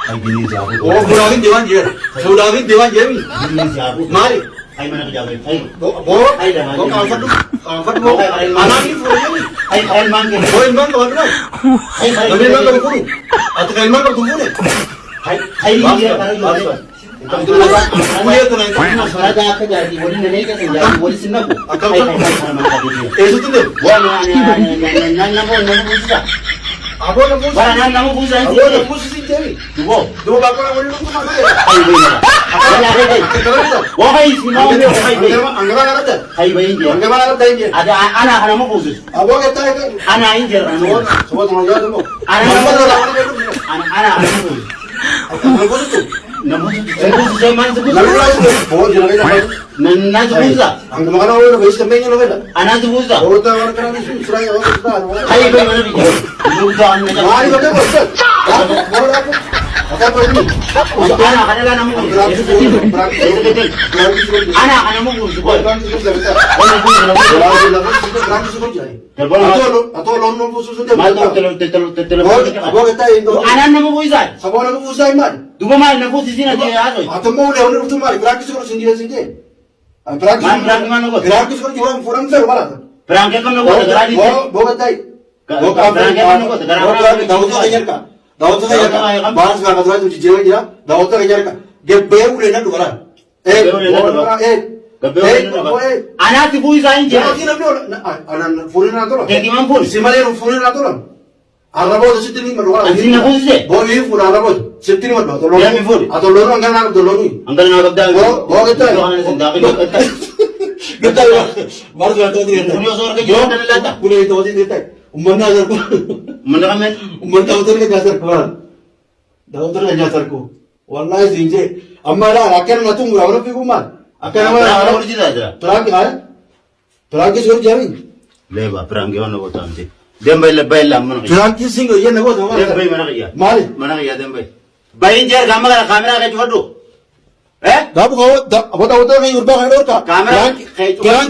Gini jago. Oh, bulangin diwan jer. Bulangin diwan jer. Gini jago. Mari. Ay mana jago. Ay. Bo, Ay dah. bo kalfat mo. Anak ni furu. Ay kain mang. Bo imang kawan kan. Ay kain Imang kawan furu. At kain mang kawan furu. Ay dia kalau Ambil tu nanti. Raja aku jadi boleh nenek kan jadi boleh senang. Ay Eso tu deh. Namu busa. Abo na musa. Wala namu busa Abo ini. na musa si Jerry. Duo. Dua bakal na wali lupa na. Ay bayi. Wala ay. Wahai si mau wahai bayi. Anggaman na natin. Ay bayi dia. Anggaman na natin dia. Ada anak namu busa. Abo kita itu. Anak ini dia. Semua tolong jawab dulu. Anak namu busa. Anggaman itu. Namu busa man busa. Lalu lagi. Oh, jangan lagi. Nana busa. Anggaman na wali basta menyo na wala. Anak busa. Oh, tahu orang kerana itu surai orang kita. Ay bayi mana dia. Busa anak. Mari kita basta. Baru aku. Apa ini? Anak ada namu busa. Anak namu busa. Atau lon busu sudah. Abo kita itu. Anak namu busa. Abo nak busu iman. Dua mal namu di sini dia ada. Atau mau dia orang itu mari. Praktis kalau sendiri sendiri. Praktis. Mana kau? Praktis kalau jual forum ter mana? Berangkat kan kau tegara di. Boga tai. Boga Berangkat kan kau tegara. Daud tu kenyar ka. Daud tu kenyar ka. Bahas ka kadang tu jiwa dia. Daud tu kenyar ka. Dia beu lena dua. Anak tu busa ini. Jangan kira dia. Anak furin atau Jadi mampu. Simale furin atau Arabo tu situ ni malu. Anjing nak busa. Boy furin arabo. Situ ni malu. Atau Dia mifur. Atau lorong angkat nak tu lorong. Anggal nak kerja. Boga kita. Kita. Kita baru tu tu dia. Punya seorang kerja dan lata. Boleh itu aja dia. Umurnya azar ko. Mana kami? Umur tahu tu kan azar ko. Tahu tu kan azar ko. Wallahi zinje. Amma la akan natung orang pergi kumar. Akan Apa nama orang cerita aja. Pergi suruh jari. Leba perang ke mana kau tahu nanti. Dembai lebay lah mana kerja. Pergi singgah ye nak kau Dembai mana kerja. Mari. Mana kerja dembai. Bayin jar kamera ke cuaca. Dah kau, apa tahu tu kan urba kan urka. Kamera kayak Jangan